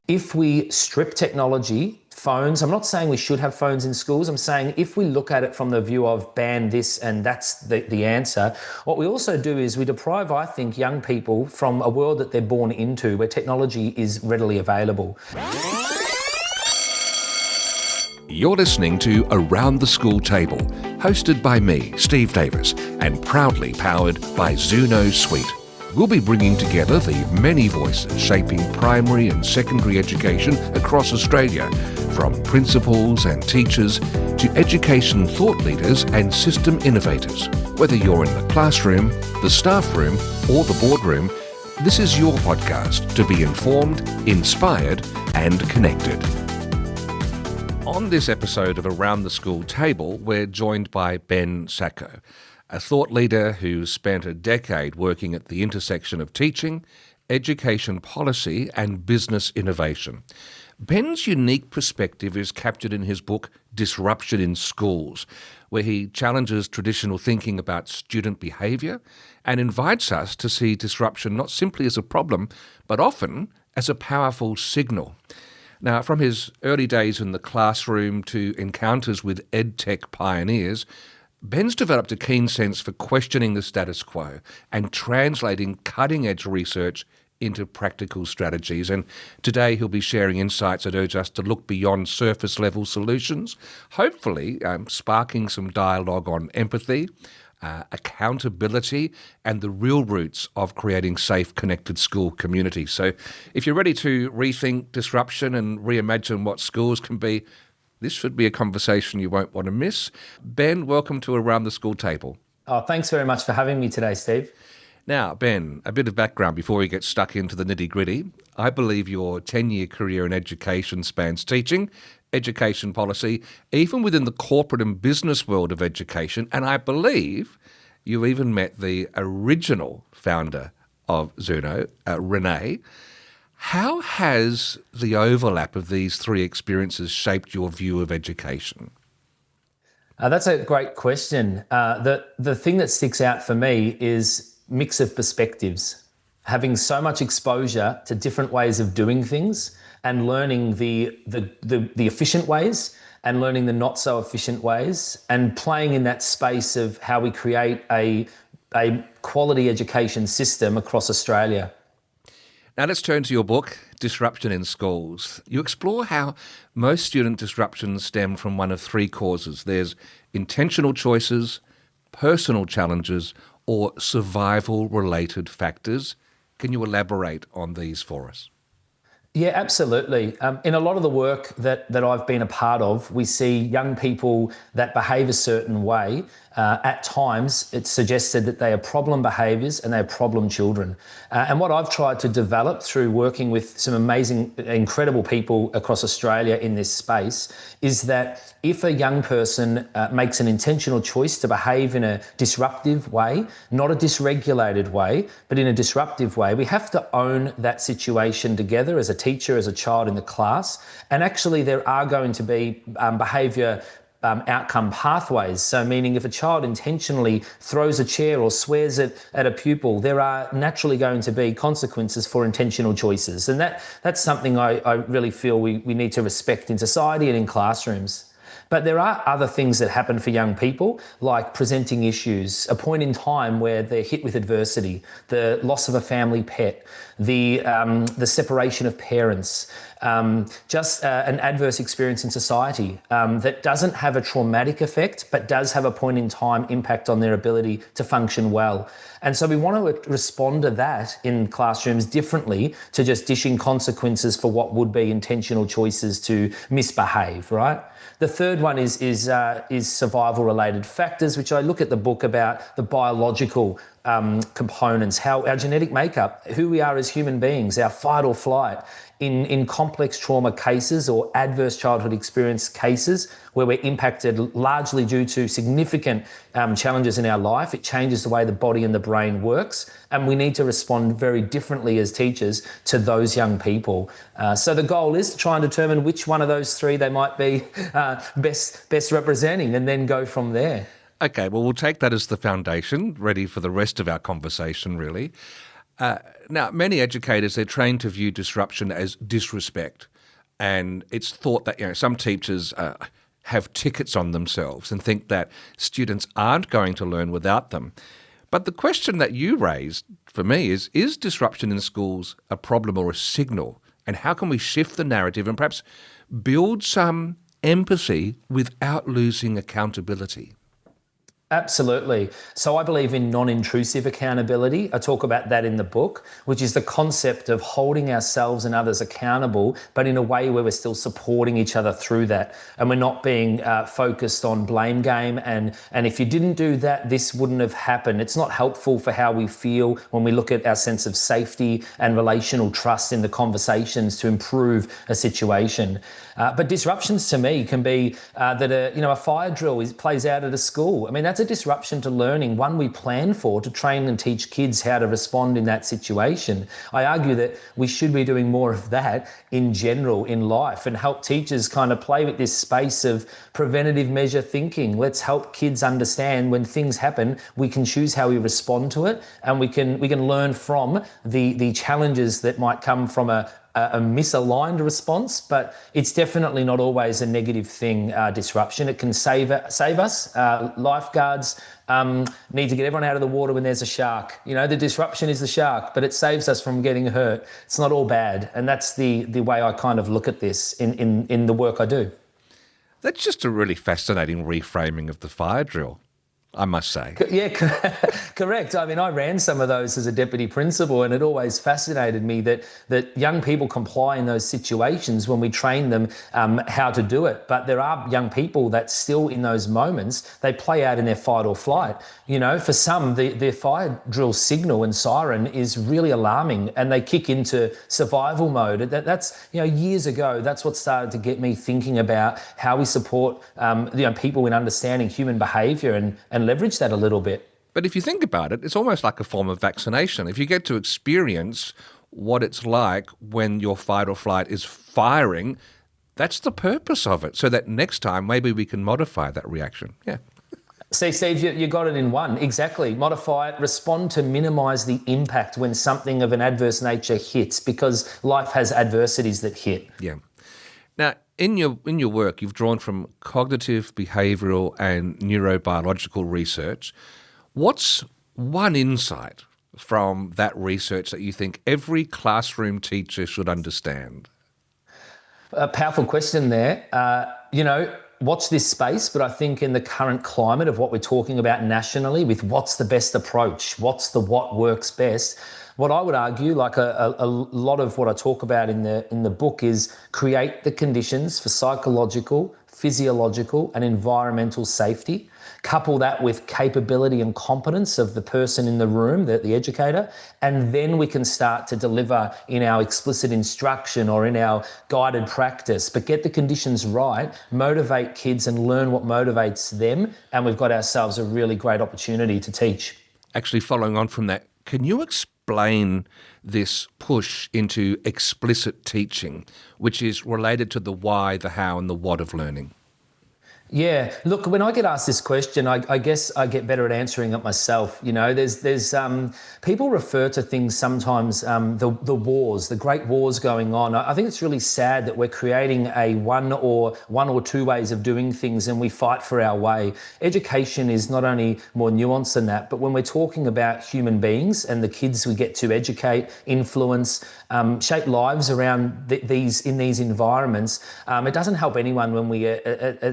If we strip technology, phones, I'm not saying we should have phones in schools. I'm saying if we look at it from the view of ban this and that's the answer, what we also do is we deprive, I think, young people from a world that they're born into where technology is readily available. You're listening to Around the School Table, hosted by me, Steve Davis, and proudly powered by Xuno Suite. We'll be bringing together the many voices shaping primary and secondary education across Australia, from principals and teachers to education thought leaders and system innovators. Whether you're in the classroom, the staff room, or the boardroom, this is your podcast to be informed, inspired, and connected. On this episode of Around the School Table, we're joined by Ben Sacco, a thought leader who spent a decade working at the intersection of teaching, education policy, and business innovation. Ben's unique perspective is captured in his book Disruption in Schools, where he challenges traditional thinking about student behaviour and invites us to see disruption not simply as a problem, but often as a powerful signal. Now, from his early days in the classroom to encounters with EdTech pioneers, Ben's developed a keen sense for questioning the status quo and translating cutting-edge research into practical strategies. And today he'll be sharing insights that urge us to look beyond surface-level solutions, hopefully sparking some dialogue on empathy, accountability, and the real roots of creating safe, connected school communities. So if you're ready to rethink disruption and reimagine what schools can be, this should be a conversation you won't want to miss. Ben, welcome to Around the School Table. Oh, thanks very much for having me today, Steve. Now, Ben, a bit of background before we get stuck into the nitty-gritty. I believe your 10-year career in education spans teaching, education policy, even within the corporate and business world of education, and I believe you even met the original founder of Xuno, Renee. How has the overlap of these three experiences shaped your view of education? That's a great question. The thing that sticks out for me is mix of perspectives. Having so much exposure to different ways of doing things and learning the efficient ways and learning the not so efficient ways and playing in that space of how we create a quality education system across Australia. Now let's turn to your book, Disruption in Schools. You explore how most student disruptions stem from one of three causes. There's intentional choices, personal challenges, or survival-related factors. Can you elaborate on these for us? Yeah, absolutely. In a lot of the work that I've been a part of, we see young people that behave a certain way. At times, it's suggested that they are problem behaviours and they're problem children. And what I've tried to develop through working with some amazing, incredible people across Australia in this space is that if a young person makes an intentional choice to behave in a disruptive way, not a dysregulated way, but in a disruptive way, we have to own that situation together as a teacher, as a child in the class. And actually, there are going to be behaviour outcome pathways. So meaning if a child intentionally throws a chair or swears at a pupil, there are naturally going to be consequences for intentional choices. And that's something I really feel we need to respect in society and in classrooms. But there are other things that happen for young people, like presenting issues, a point in time where they're hit with adversity, the loss of a family pet, the separation of parents, just an adverse experience in society that doesn't have a traumatic effect, but does have a point in time impact on their ability to function well. And so we want to respond to that in classrooms differently to just dishing consequences for what would be intentional choices to misbehave, right? The third one is survival-related factors, which I look at the book about the biological components, how our genetic makeup, who we are as human beings, our fight or flight. In complex trauma cases or adverse childhood experience cases where we're impacted largely due to significant challenges in our life, it changes the way the body and the brain works, and we need to respond very differently as teachers to those young people. So the goal is to try and determine which one of those three they might be best representing and then go from there. Okay, well, we'll take that as the foundation, ready for the rest of our conversation, really. Now, many educators, they're trained to view disruption as disrespect. And it's thought that, some teachers have tickets on themselves and think that students aren't going to learn without them. But the question that you raised for me is disruption in schools a problem or a signal? And how can we shift the narrative and perhaps build some empathy without losing accountability? Absolutely. So I believe in non-intrusive accountability. I talk about that in the book, which is the concept of holding ourselves and others accountable, but in a way where we're still supporting each other through that. And we're not being focused on blame game. And if you didn't do that, this wouldn't have happened. It's not helpful for how we feel when we look at our sense of safety and relational trust in the conversations to improve a situation. But disruptions to me can be that a fire drill plays out at a school. I mean, that's a disruption to learning, one we plan for to train and teach kids how to respond in that situation. I argue that we should be doing more of that in general in life and help teachers kind of play with this space of preventative measure thinking. Let's help kids understand when things happen, we can choose how we respond to it, and we can learn from the challenges that might come from a misaligned response, but it's definitely not always a negative thing, disruption. It can save us. Lifeguards need to get everyone out of the water when there's a shark. The disruption is the shark, but it saves us from getting hurt. It's not all bad. And that's the way I kind of look at this in the work I do. That's just a really fascinating reframing of the fire drill, I must say. Yeah, correct. I mean, I ran some of those as a deputy principal, and it always fascinated me that young people comply in those situations when we train them how to do it. But there are young people that still in those moments, they play out in their fight or flight. For some, their fire drill signal and siren is really alarming, and they kick into survival mode. That's years ago, that's what started to get me thinking about how we support people in understanding human behaviour and leverage that a little bit. But if you think about it, it's almost like a form of vaccination. If you get to experience what it's like when your fight or flight is firing, that's the purpose of it, so that next time maybe we can modify that reaction. Yeah. See, Steve, you got it in one. Exactly. Modify it, respond to minimise the impact when something of an adverse nature hits, because life has adversities that hit. Yeah. Now, in your work, you've drawn from cognitive, behavioural and neurobiological research. What's one insight from that research that you think every classroom teacher should understand? A powerful question there. Watch this space, but I think in the current climate of what we're talking about nationally with what's the best approach, what works best, what I would argue, like a lot of what I talk about in the book, is create the conditions for psychological, physiological and environmental safety. Couple that with capability and competence of the person in the room, the educator, and then we can start to deliver in our explicit instruction or in our guided practice. But get the conditions right, motivate kids and learn what motivates them, and we've got ourselves a really great opportunity to teach. Actually, following on from that, can you explain this push into explicit teaching, which is related to the why, the how and the what of learning? Yeah, look, when I get asked this question, I guess I get better at answering it myself. There's people refer to things sometimes, the wars, the great wars going on. I think it's really sad that we're creating a one or two ways of doing things and we fight for our way. Education is not only more nuanced than that, but when we're talking about human beings and the kids we get to educate, influence, shape lives around these environments, it doesn't help anyone when we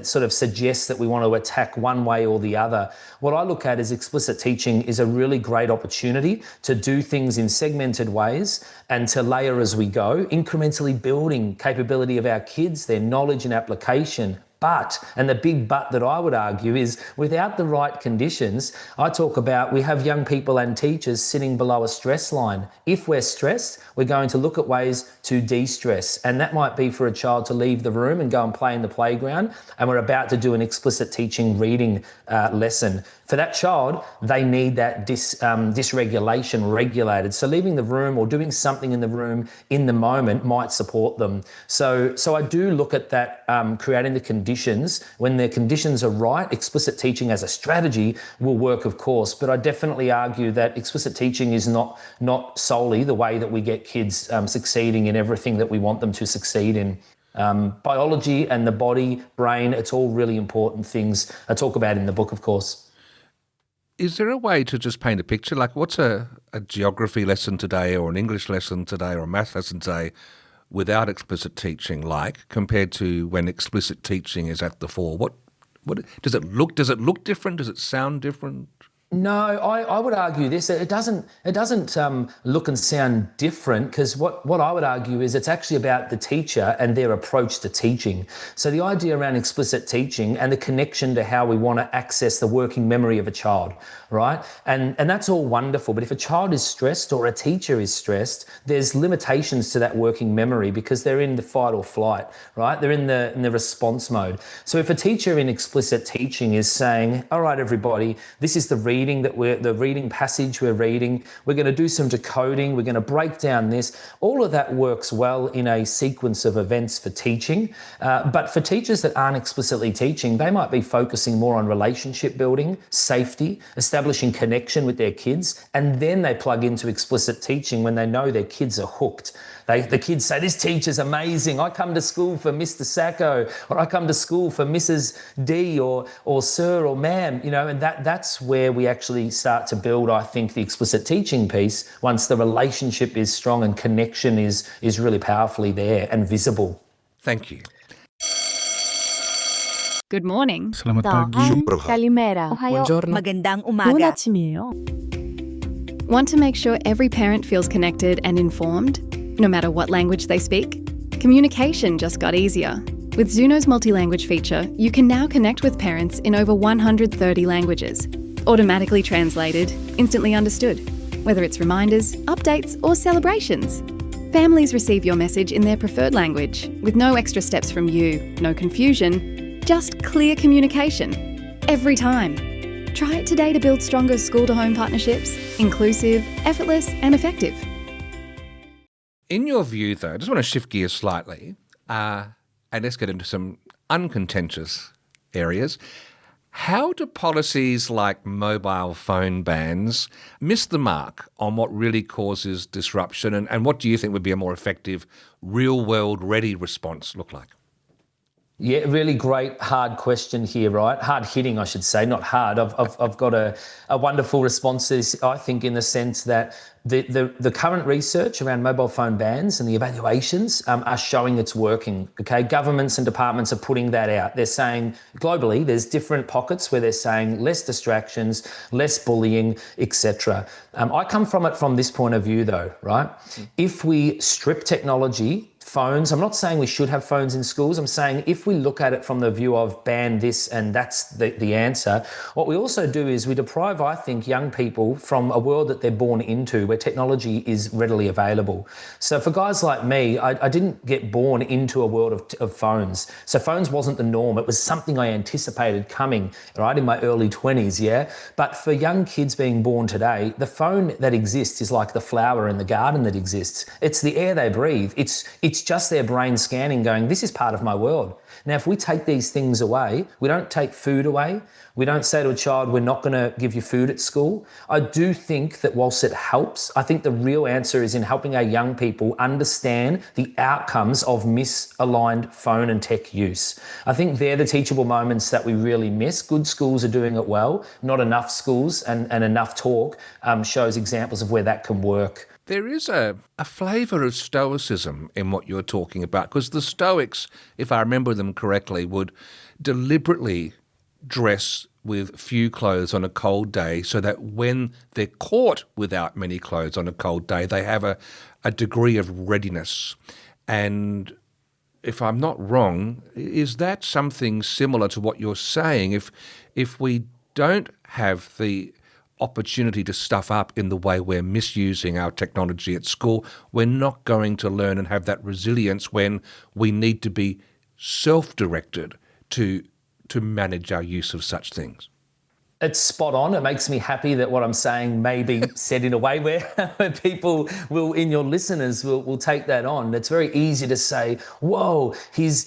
sort of suggest that we want to attack one way or the other. What I look at is explicit teaching is a really great opportunity to do things in segmented ways and to layer as we go, incrementally building capability of our kids, their knowledge and application. But, and the big but that I would argue is without the right conditions, I talk about we have young people and teachers sitting below a stress line. If we're stressed, we're going to look at ways to de-stress. And that might be for a child to leave the room and go and play in the playground. And we're about to do an explicit teaching reading lesson. For that child, they need that dysregulation regulated. So leaving the room or doing something in the room in the moment might support them. So I do look at that, creating the conditions conditions. When the conditions are right, explicit teaching as a strategy will work, of course. But I definitely argue that explicit teaching is not solely the way that we get kids succeeding in everything that we want them to succeed in. Biology and the body, brain, it's all really important things I talk about in the book, of course. Is there a way to just paint a picture? Like, what's a geography lesson today, or an English lesson today, or a math lesson today without explicit teaching like, compared to when explicit teaching is at the fore? What does it look different? Does it sound different? No, I would argue this. It doesn't look and sound different, because what I would argue is it's actually about the teacher and their approach to teaching. So the idea around explicit teaching and the connection to how we want to access the working memory of a child, right? And that's all wonderful. But if a child is stressed or a teacher is stressed, there's limitations to that working memory because they're in the fight or flight, right? They're in the response mode. So if a teacher in explicit teaching is saying, all right, everybody, this is the reading passage we're reading. We're going to do some decoding. We're going to break down this. All of that works well in a sequence of events for teaching. But for teachers that aren't explicitly teaching, they might be focusing more on relationship building, safety, establishing connection with their kids, and then they plug into explicit teaching when they know their kids are hooked. The kids say, this teacher's amazing. I come to school for Mr. Sacco, or I come to school for Mrs. D, or Sir or Ma'am, and that's where we actually start to build, I think, the explicit teaching piece once the relationship is strong and connection is really powerfully there and visible. Thank you. Good morning. Selamat pagi. Kalimera. Buongiorno. Magandang 좋은 umaga. 아침이에요. Want to make sure every parent feels connected and informed, no matter what language they speak? Communication just got easier. With Xuno's multi-language feature, you can now connect with parents in over 130 languages, automatically translated, instantly understood, whether it's reminders, updates, or celebrations. Families receive your message in their preferred language, with no extra steps from you, no confusion, just clear communication. Every time. Try it today to build stronger school-to-home partnerships, inclusive, effortless, and effective. In your view, though, I just want to shift gears slightly, and let's get into some uncontentious areas. How do policies like mobile phone bans miss the mark on what really causes disruption, and what do you think would be a more effective, real-world ready response look like? Yeah, really great, hard question here, right? Hard hitting, I should say, not hard. I've got a wonderful response to this, I think, in the sense that the current research around mobile phone bans and the evaluations are showing it's working, okay? Governments and departments are putting that out. They're saying, globally, there's different pockets where they're saying less distractions, less bullying, etc. I come from it from this point of view, though, right? If we strip technology, phones, I'm not saying we should have phones in schools. I'm saying if we look at it from the view of ban this and that's the answer, what we also do is we deprive, I think, young people from a world that they're born into where technology is readily available. So for guys like me, I didn't get born into a world of phones. So phones wasn't the norm. It was something I anticipated coming, right, in my early 20s, yeah? But for young kids being born today, the phone that exists is like the flower in the garden that exists. It's the air they breathe. It's just their brain scanning going, this is part of my world. Now, if we take these things away, we don't take food away. We don't say to a child, we're not going to give you food at school. I do think that whilst it helps, I think the real answer is in helping our young people understand the outcomes of misaligned phone and tech use. I think they're the teachable moments that we really miss. Good schools are doing it well. Not enough schools and enough talk shows examples of where that can work. There is a flavour of stoicism in what you're talking about, because the Stoics, if I remember them correctly, would deliberately dress with few clothes on a cold day so that when they're caught without many clothes on a cold day, they have a degree of readiness. And if I'm not wrong, is that something similar to what you're saying? If we don't have the opportunity to stuff up in the way we're misusing our technology at school, we're not going to learn and have that resilience when we need to be self-directed to manage our use of such things. It's spot on. It makes me happy that what I'm saying may be said in a way where people will, in your listeners, will take that on. It's very easy to say, "Whoa, he's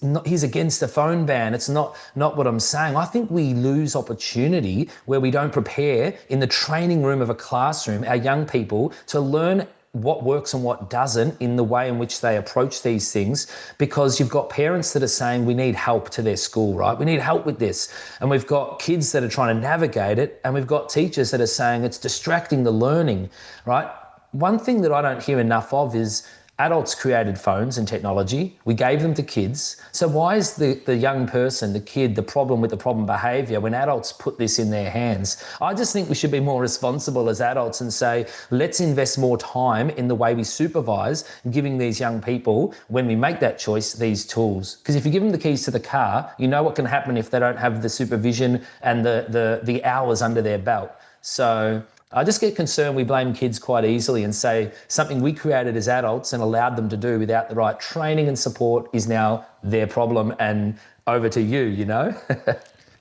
against the phone ban." It's not what I'm saying. I think we lose opportunity where we don't prepare in the training room of a classroom our young people to learn what works and what doesn't in the way in which they approach these things, because you've got parents that are saying we need help to their school, right? We need help with this. And we've got kids that are trying to navigate it, and we've got teachers that are saying it's distracting the learning, right? One thing that I don't hear enough of is adults created phones and technology. We gave them to kids. So why is the young person, the kid, the problem with the problem behaviour when adults put this in their hands? I just think we should be more responsible as adults and say, let's invest more time in the way we supervise, giving these young people, when we make that choice, these tools. Because if you give them the keys to the car, you know what can happen if they don't have the supervision and the hours under their belt. So I just get concerned we blame kids quite easily and say something we created as adults and allowed them to do without the right training and support is now their problem and over to you, you know?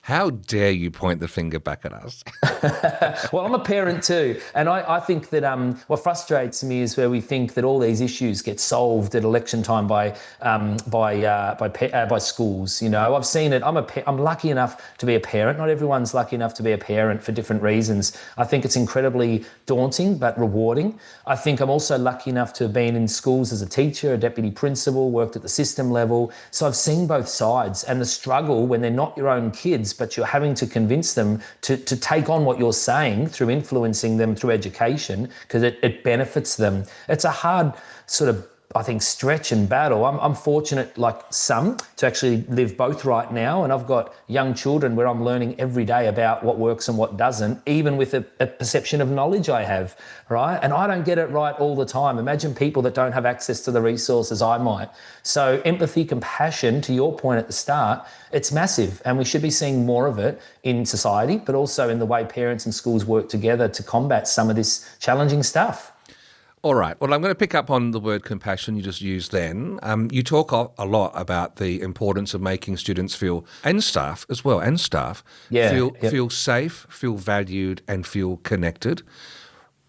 How dare you point the finger back at us? Well, I'm a parent too, and I think that what frustrates me is where we think that all these issues get solved at election time by schools. You know, I've seen it. I'm lucky enough to be a parent. Not everyone's lucky enough to be a parent for different reasons. I think it's incredibly daunting but rewarding. I think I'm also lucky enough to have been in schools as a teacher, a deputy principal, worked at the system level. So I've seen both sides and the struggle when they're not your own kids, but you're having to convince them to take on what you're saying through influencing them through education because it benefits them. It's a hard sort of, I think, stretch and battle. I'm fortunate, like some, to actually live both right now, and I've got young children where I'm learning every day about what works and what doesn't, even with a perception of knowledge I have, right? And I don't get it right all the time. Imagine people that don't have access to the resources I might. So empathy, compassion, to your point at the start, it's massive, and we should be seeing more of it in society, but also in the way parents and schools work together to combat some of this challenging stuff. All right. Well, I'm going to pick up on the word compassion you just used then. You talk a lot about the importance of making students feel, and staff as well, feel safe, feel valued, and feel connected.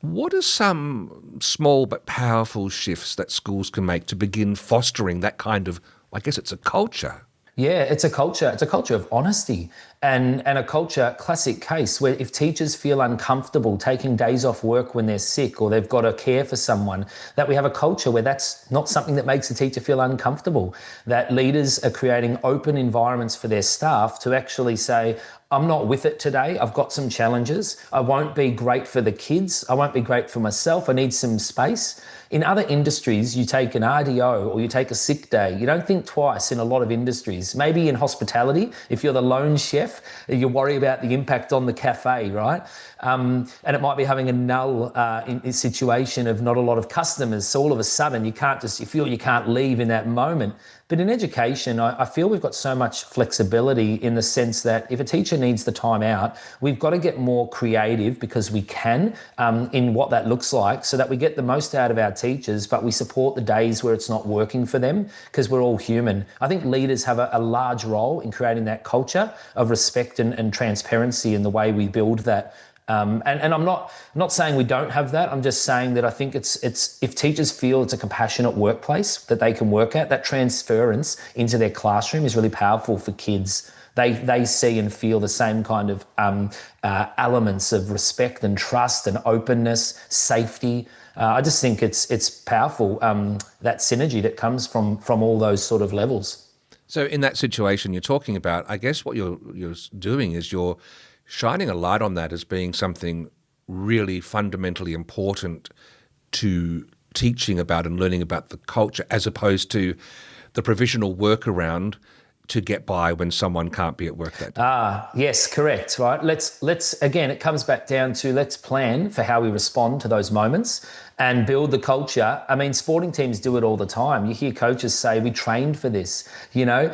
What are some small but powerful shifts that schools can make to begin fostering that kind of, I guess it's a culture? Yeah, it's a culture. It's a culture of honesty and a culture, classic case, where if teachers feel uncomfortable taking days off work when they're sick or they've got to care for someone, that we have a culture where that's not something that makes a teacher feel uncomfortable, that leaders are creating open environments for their staff to actually say, I'm not with it today. I've got some challenges. I won't be great for the kids. I won't be great for myself. I need some space. In other industries, you take an RDO or you take a sick day. You don't think twice in a lot of industries. Maybe in hospitality, if you're the lone chef, you worry about the impact on the cafe, right? And it might be having a null situation of not a lot of customers. So all of a sudden, you feel you can't leave in that moment. But in education, I feel we've got so much flexibility in the sense that if a teacher needs the time out, we've got to get more creative because we can in what that looks like so that we get the most out of our teachers, but we support the days where it's not working for them because we're all human. I think leaders have a large role in creating that culture of respect and transparency in the way we build that. And I'm not saying we don't have that. I'm just saying that I think it's if teachers feel it's a compassionate workplace that they can work at, that transference into their classroom is really powerful for kids. They see and feel the same kind of elements of respect and trust and openness, safety. I just think it's powerful, that synergy that comes from all those sort of levels. So in that situation you're talking about, I guess what you're doing is you're shining a light on that as being something really fundamentally important to teaching about and learning about the culture as opposed to the provisional workaround to get by when someone can't be at work that day. Yes, correct, right? Let's again, it comes back down to let's plan for how we respond to those moments and build the culture. I mean, sporting teams do it all the time. You hear coaches say, we trained for this, you know.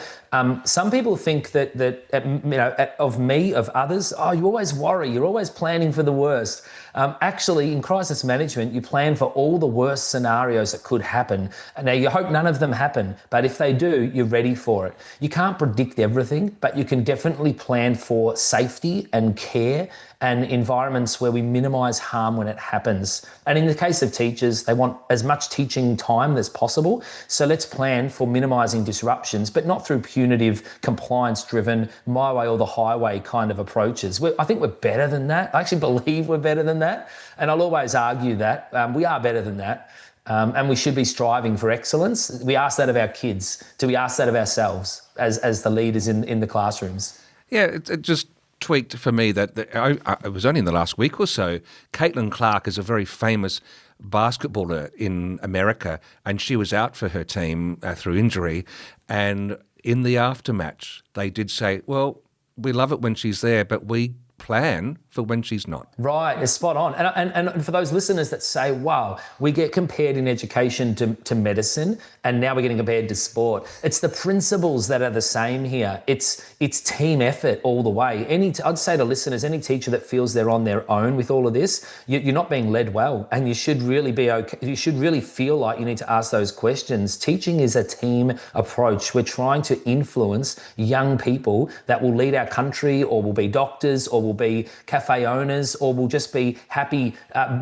Some people think that of me, of others, oh, you always worry, you're always planning for the worst. Actually, in crisis management, you plan for all the worst scenarios that could happen. Now, you hope none of them happen, but if they do, you're ready for it. You can't predict everything, but you can definitely plan for safety and care and environments where we minimise harm when it happens. And in the case of teachers, they want as much teaching time as possible. So let's plan for minimising disruptions, but not through punitive, compliance-driven, my way or the highway kind of approaches. I think we're better than that. I actually believe we're better than that. And I'll always argue that we are better than that. And we should be striving for excellence. We ask that of our kids. Do we ask that of ourselves as the leaders in the classrooms? Yeah, it just tweaked for me that it was only in the last week or so. Caitlin Clark is a very famous basketballer in America, and she was out for her team through injury. And in the aftermatch, they did say, well, we love it when she's there, but we plan for when she's not. Right, it's spot on. And for those listeners that say, wow, we get compared in education to medicine, and now we're getting compared to sport. It's the principles that are the same here. It's team effort all the way. I'd say to listeners, any teacher that feels they're on their own with all of this, you're not being led well, and you should really be okay. You should really feel like you need to ask those questions. Teaching is a team approach. We're trying to influence young people that will lead our country, or will be doctors, or will be cafe owners, or will just be happy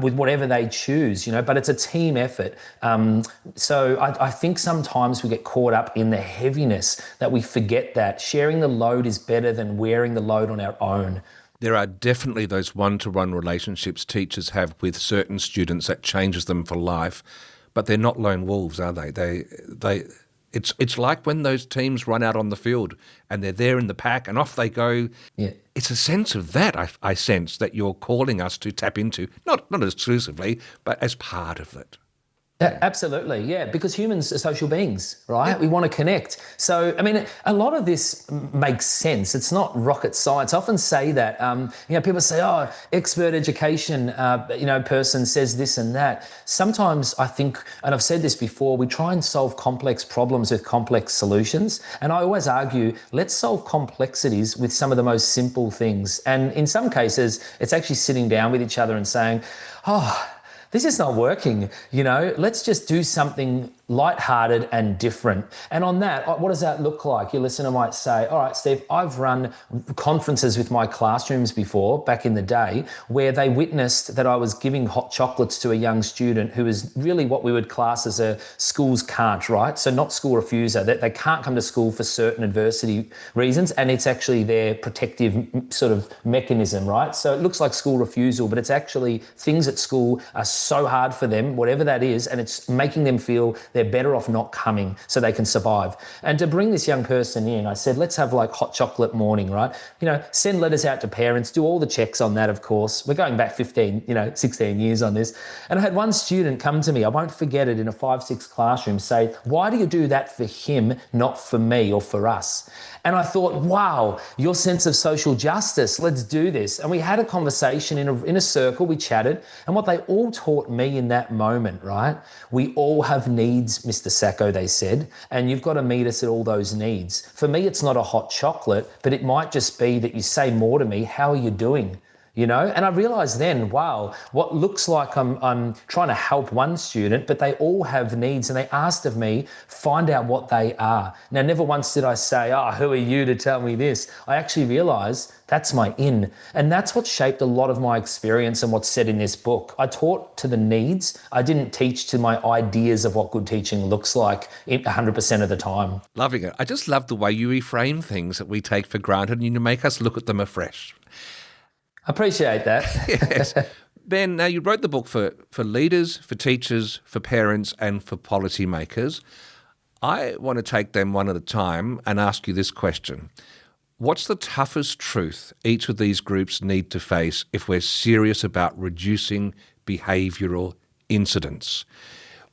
with whatever they choose, you know, but it's a team effort. So I think sometimes we get caught up in the heaviness that we forget that sharing the load is better than wearing the load on our own. There are definitely those one-to-one relationships teachers have with certain students that changes them for life, but they're not lone wolves, are they? It's like when those teams run out on the field and they're there in the pack and off they go. Yeah. It's a sense of that I sense that you're calling us to tap into, not exclusively, but as part of it. Yeah, absolutely, yeah, because humans are social beings, right? Yeah. We want to connect. So, I mean, a lot of this makes sense. It's not rocket science. I often say that, people say, oh, expert education, person says this and that. Sometimes I think, and I've said this before, we try and solve complex problems with complex solutions. And I always argue, let's solve complexities with some of the most simple things. And in some cases, it's actually sitting down with each other and saying, this is not working, let's just do something lighthearted and different. And on that, what does that look like? Your listener might say, all right, Steve, I've run conferences with my classrooms before, back in the day, where they witnessed that I was giving hot chocolates to a young student who is really what we would class as a schools can't, right? So not school refuser, that they can't come to school for certain adversity reasons, and it's actually their protective sort of mechanism, right? So it looks like school refusal, but it's actually things at school are so hard for them, whatever that is, and it's making them feel they're better off not coming so they can survive. And to bring this young person in, I said, let's have like hot chocolate morning, right? Send letters out to parents, do all the checks on that, of course. We're going back 16 years on this. And I had one student come to me, I won't forget it, in a 5-6 classroom, say, why do you do that for him, not for me or for us? And I thought, wow, your sense of social justice, let's do this. And we had a conversation in a circle, we chatted, and what they all taught me in that moment, right? We all have needs, Mr. Sacco, they said, and you've got to meet us at all those needs. For me, it's not a hot chocolate, but it might just be that you say more to me, how are you doing? And I realized then, wow, what looks like I'm trying to help one student, but they all have needs, and they asked of me, find out what they are. Now, never once did I say, who are you to tell me this? I actually realized that's my in. And that's what shaped a lot of my experience and what's said in this book. I taught to the needs. I didn't teach to my ideas of what good teaching looks like 100% of the time. Loving it. I just love the way you reframe things that we take for granted, and you make us look at them afresh. Appreciate that. Yes. Ben, now you wrote the book for leaders, for teachers, for parents, and for policymakers. I want to take them one at a time and ask you this question. What's the toughest truth each of these groups need to face if we're serious about reducing behavioural incidents?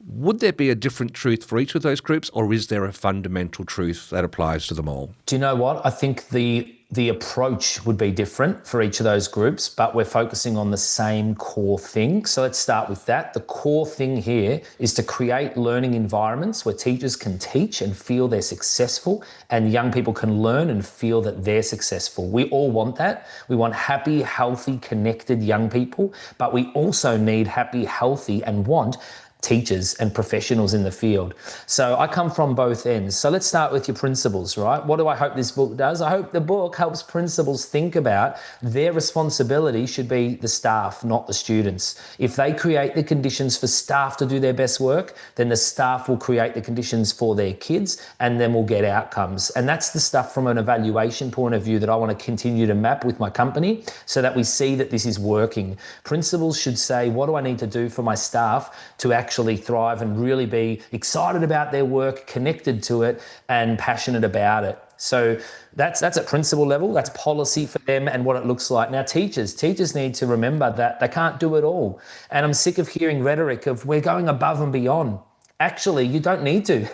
Would there be a different truth for each of those groups, or is there a fundamental truth that applies to them all? Do you know what? I think the approach would be different for each of those groups, but we're focusing on the same core thing. So let's start with that. The core thing here is to create learning environments where teachers can teach and feel they're successful, and young people can learn and feel that they're successful. We all want that. We want happy, healthy, connected young people, but we also need happy, healthy, and want teachers and professionals in the field. So I come from both ends. So let's start with your principals, right? What do I hope this book does? I hope the book helps principals think about their responsibility should be the staff, not the students. If they create the conditions for staff to do their best work, then the staff will create the conditions for their kids, and then we'll get outcomes. And that's the stuff from an evaluation point of view that I want to continue to map with my company so that we see that this is working. Principals should say, what do I need to do for my staff to actually thrive and really be excited about their work, connected to it, and passionate about it. So that's at principal level. That's policy for them and what it looks like. Now, teachers need to remember that they can't do it all. And I'm sick of hearing rhetoric of we're going above and beyond. Actually, you don't need to.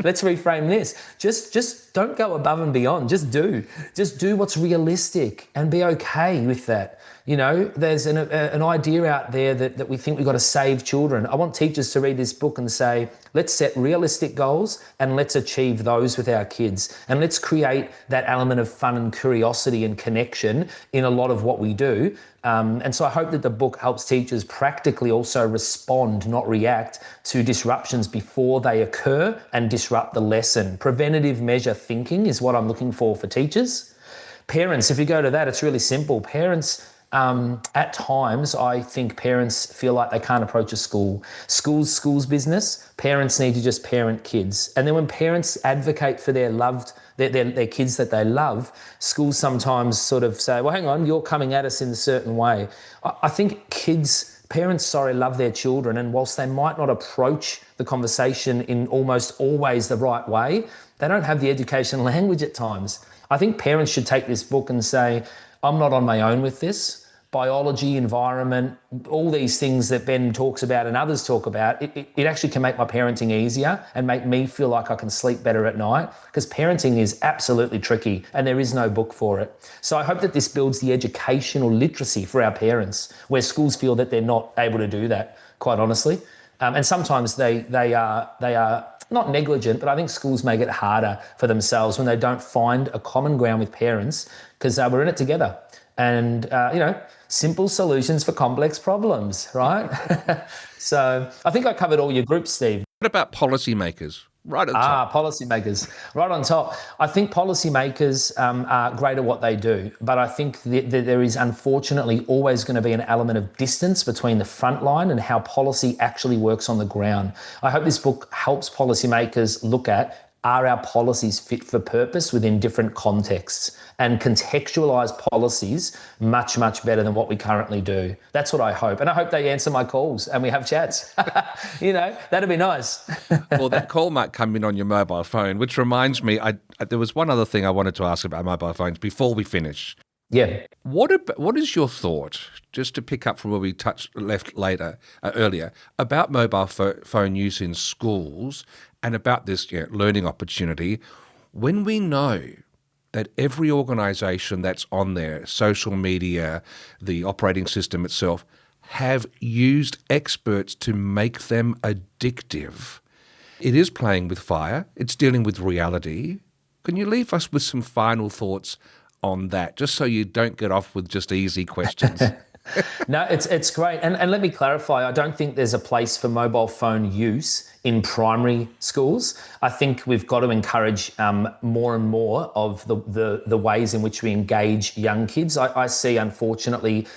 Let's reframe this. Just don't go above and beyond. Just do what's realistic and be okay with that. You know, there's an idea out there that we think we've got to save children. I want teachers to read this book and say, let's set realistic goals and let's achieve those with our kids. And let's create that element of fun and curiosity and connection in a lot of what we do. And so I hope that the book helps teachers practically also respond, not react, to disruptions before they occur and disrupt the lesson. Preventative measure thinking is what I'm looking for teachers. Parents, if you go to that, it's really simple. Parents, at times, I think parents feel like they can't approach a school. School's business. Parents need to just parent kids. And then when parents advocate for their kids that they love, schools sometimes sort of say, well, hang on, you're coming at us in a certain way. I think parents love their children, and whilst they might not approach the conversation in almost always the right way, they don't have the education language at times. I think parents should take this book and say, I'm not on my own with this. Biology, environment, all these things that Ben talks about and others talk about, it actually can make my parenting easier and make me feel like I can sleep better at night, because parenting is absolutely tricky and there is no book for it. So I hope that this builds the educational literacy for our parents, where schools feel that they're not able to do that, quite honestly. And sometimes they are not negligent, but I think schools make it harder for themselves when they don't find a common ground with parents, because we're in it together. And, simple solutions for complex problems, right? So I think I covered all your groups, Steve. What about policymakers? Right at the top. Policymakers, right on top. I think policymakers are great at what they do, but I think that there is unfortunately always going to be an element of distance between the front line and how policy actually works on the ground. I hope this book helps policymakers look at, are our policies fit for purpose within different contexts, and contextualise policies much, much better than what we currently do. That's what I hope. And I hope they answer my calls and we have chats. That'd be nice. Well, that call might come in on your mobile phone, which reminds me, there was one other thing I wanted to ask about mobile phones before we finish. Yeah. What is your thought, just to pick up from where we left earlier, about mobile phone use in schools and about this learning opportunity, when we know that every organisation that's on there, social media, the operating system itself, have used experts to make them addictive? It is playing with fire. It's dealing with reality. Can you leave us with some final thoughts on that, just so you don't get off with just easy questions? No, it's great. And let me clarify, I don't think there's a place for mobile phone use in primary schools. I think we've got to encourage more and more of the ways in which we engage young kids. I see, unfortunately,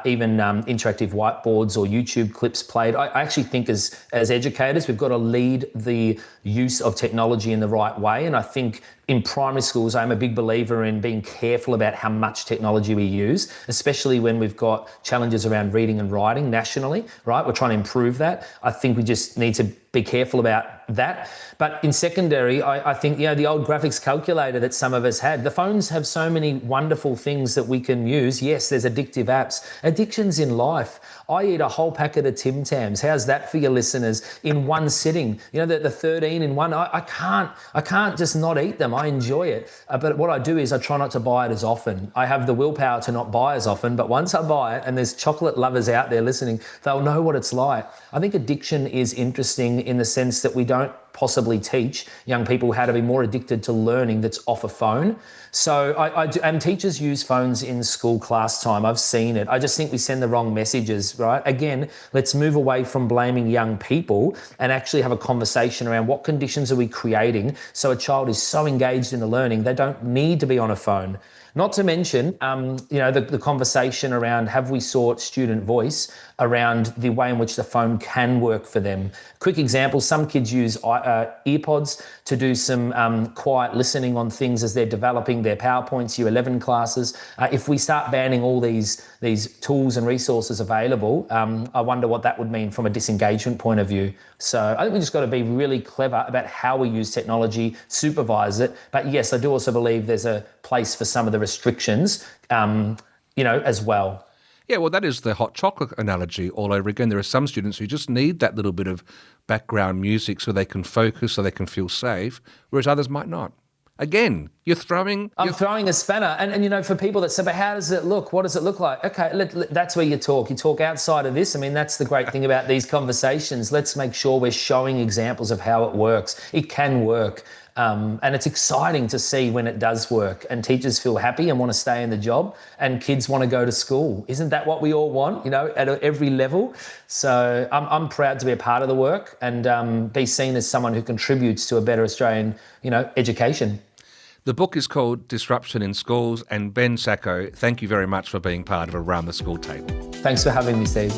even interactive whiteboards or YouTube clips played. I actually think as educators, we've got to lead the use of technology in the right way. And I think in primary schools, I'm a big believer in being careful about how much technology we use, especially when we've got challenges around reading and writing nationally, right? We're trying to improve that. I think we just need to be careful about that. But in secondary, I think, the old graphics calculator that some of us had, the phones have so many wonderful things that we can use. Yes, there's addictive apps. Addictions in life. I eat a whole packet of Tim Tams. How's that for your listeners? In one sitting, the 13 in one. I can't just not eat them. I enjoy it. But what I do is I try not to buy it as often. I have the willpower to not buy as often, but once I buy it, and there's chocolate lovers out there listening, they'll know what it's like. I think addiction is interesting in the sense that we don't possibly teach young people how to be more addicted to learning that's off a phone. So and teachers use phones in school class time. I've seen it. I just think we send the wrong messages, right? Again, let's move away from blaming young people and actually have a conversation around what conditions are we creating so a child is so engaged in the learning they don't need to be on a phone. Not to mention, the conversation around have we sought student voice around the way in which the phone can work for them. Quick example, some kids use earpods to do some quiet listening on things as they're developing their PowerPoints, Year 11 classes. If we start banning all these tools and resources available, I wonder what that would mean from a disengagement point of view. So I think we just got to be really clever about how we use technology, supervise it. But yes, I do also believe there's a place for some of the restrictions, as well. Yeah, well, that is the hot chocolate analogy all over again. There are some students who just need that little bit of background music so they can focus, so they can feel safe, whereas others might not. Again, I'm throwing a spanner. And for people that say, but how does it look? What does it look like? Okay, that's where you talk. You talk outside of this. I mean, that's the great thing about these conversations. Let's make sure we're showing examples of how it works. It can work. And it's exciting to see when it does work and teachers feel happy and want to stay in the job and kids want to go to school. Isn't that what we all want, at every level? So I'm proud to be a part of the work and be seen as someone who contributes to a better Australian, education. The book is called Disruption in Schools, and Ben Sacco, thank you very much for being part of Around the School Table. Thanks for having me, Steve.